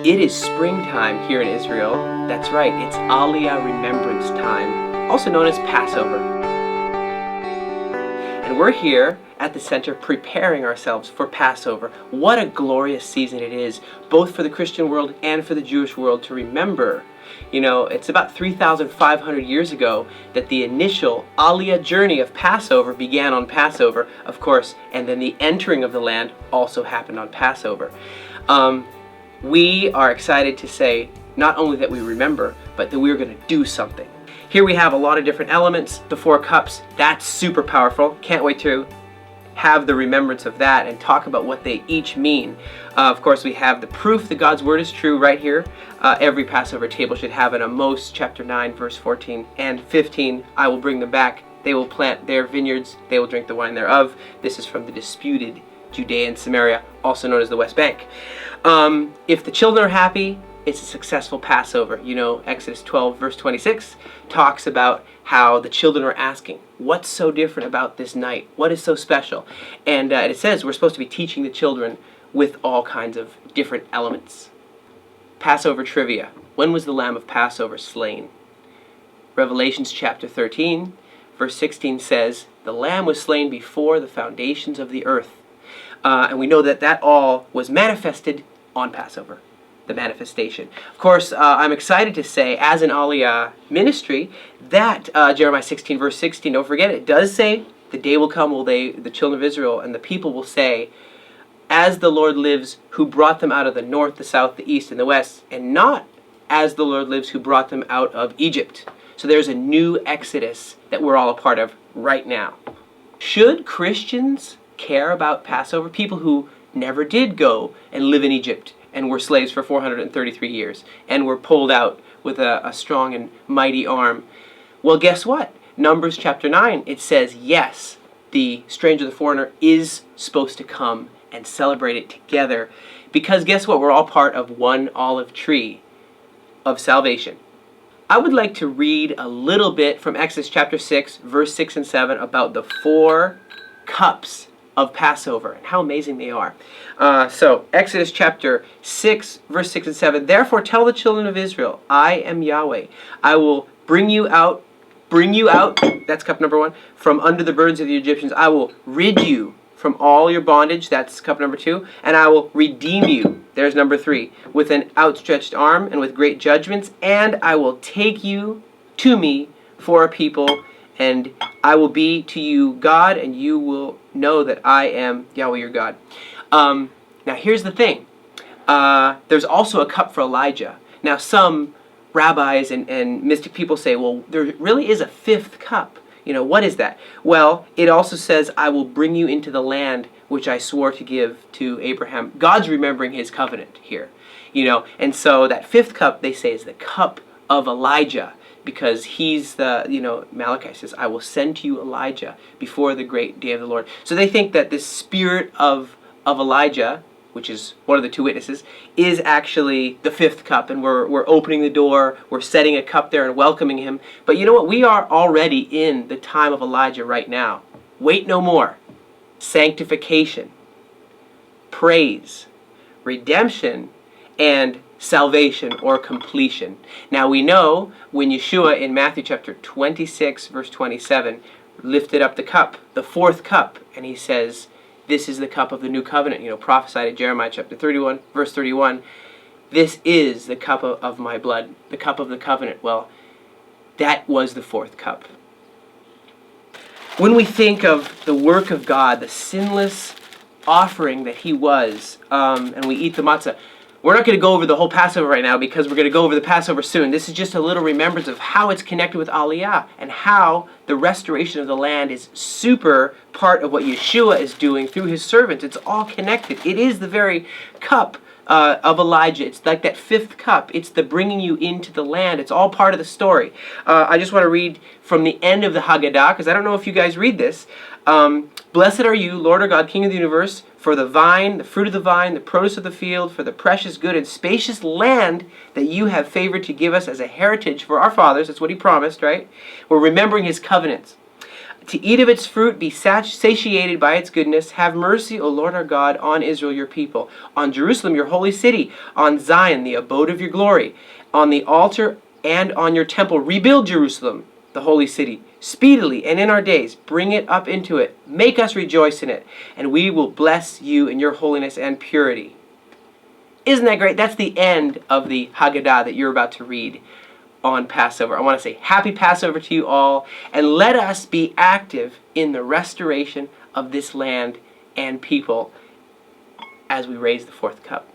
It is springtime here in Israel. That's right, it's Aliyah Remembrance time, also known as Passover. And we're here at the center preparing ourselves for Passover. What a glorious season it is, both for the Christian world and for the Jewish world to remember. You know, it's about 3,500 years ago that the initial Aliyah journey of Passover began on Passover, of course, and then the entering of the land also happened on Passover. We are excited to say not only that we remember, but that we're going to do something. Here we have a lot of different elements, the 4 cups. That's super powerful. Can't wait to have the remembrance of that and talk about what they each mean. Of course, we have the proof that God's word is true right here. Every Passover table should have it. Amos chapter 9, verse 14 and 15. I will bring them back. They will plant their vineyards. They will drink the wine thereof. This is from the disputed Judea and Samaria, also known as the West Bank. If the children are happy, it's a successful Passover. You know, Exodus 12, verse 26 talks about how the children are asking, what's so different about this night? What is so special? And it says we're supposed to be teaching the children with all kinds of different elements. Passover trivia. When was the lamb of Passover slain? Revelations chapter 13, verse 16 says, the lamb was slain before the foundations of the earth. And we know that that all was manifested on Passover, the manifestation. Of course, I'm excited to say, as an Aliyah ministry, that Jeremiah 16, verse 16, don't forget it does say, the day will come, the children of Israel and the people will say, as the Lord lives, who brought them out of the north, the south, the east, and the west, and not as the Lord lives, who brought them out of Egypt. So there's a new Exodus that we're all a part of right now. Should Christians care about Passover? People who never did go and live in Egypt and were slaves for 433 years and were pulled out with a strong and mighty arm. Well, guess what? Numbers chapter 9, it says, yes, the stranger, the foreigner, is supposed to come and celebrate it together, because guess what? We're all part of one olive tree of salvation. I would like to read a little bit from Exodus chapter 6, verse 6 and 7 about the 4 cups of Passover and how amazing they are. So Exodus chapter 6, verse 6 and 7. Therefore tell the children of Israel, I am Yahweh. I will bring you out, that's cup number 1, from under the burdens of the Egyptians. I will rid you from all your bondage, that's cup number 2, and I will redeem you, there's number 3, with an outstretched arm and with great judgments, and I will take you to me for a people, and I will be to you God, and you will know that I am Yahweh your God. Now here's the thing. There's also a cup for Elijah. Now some rabbis and mystic people say, well, there really is a 5th cup. You know, what is that? Well, it also says, I will bring you into the land which I swore to give to Abraham. God's remembering his covenant here. You know, and so that 5th cup, they say, is the cup of Elijah, because he's the, Malachi says, I will send to you Elijah before the great day of the Lord. So they think that this spirit of Elijah, which is one of the 2 witnesses, is actually the 5th cup, and we're opening the door, we're setting a cup there and welcoming him. But you know what? We are already in the time of Elijah right now. Wait no more. Sanctification, praise, redemption, and salvation or completion. Now we know when Yeshua in Matthew chapter 26 verse 27 lifted up the cup, the 4th cup, and he says, this is the cup of the new covenant, prophesied in Jeremiah chapter 31 verse 31. This is the cup of my blood, the cup of the covenant. Well, that was the 4th cup. When we think of the work of God, the sinless offering that he was, and we eat the matzah, we're not going to go over the whole Passover right now because we're going to go over the Passover soon. This is just a little remembrance of how it's connected with Aliyah and how the restoration of the land is super part of what Yeshua is doing through his servants. It's all connected. It is the very cup of Elijah. It's like that 5th cup. It's the bringing you into the land. It's all part of the story. I just want to read from the end of the Haggadah, because I don't know if you guys read this. Blessed are you, Lord our God, King of the universe, for the vine, the fruit of the vine, the produce of the field, for the precious, good, and spacious land that you have favored to give us as a heritage for our fathers. That's what he promised, right? We're remembering his covenants. to eat of its fruit, be satiated by its goodness. Have mercy, O Lord our God, on Israel your people, on Jerusalem your holy city, on Zion the abode of your glory, on the altar and on your temple. Rebuild Jerusalem, the holy city, speedily and in our days. Bring it up into it. Make us rejoice in it, and we will bless you in your holiness and purity. Isn't that great? That's the end of the Haggadah that you're about to read on Passover. I want to say happy Passover to you all, and let us be active in the restoration of this land and people as we raise the fourth cup.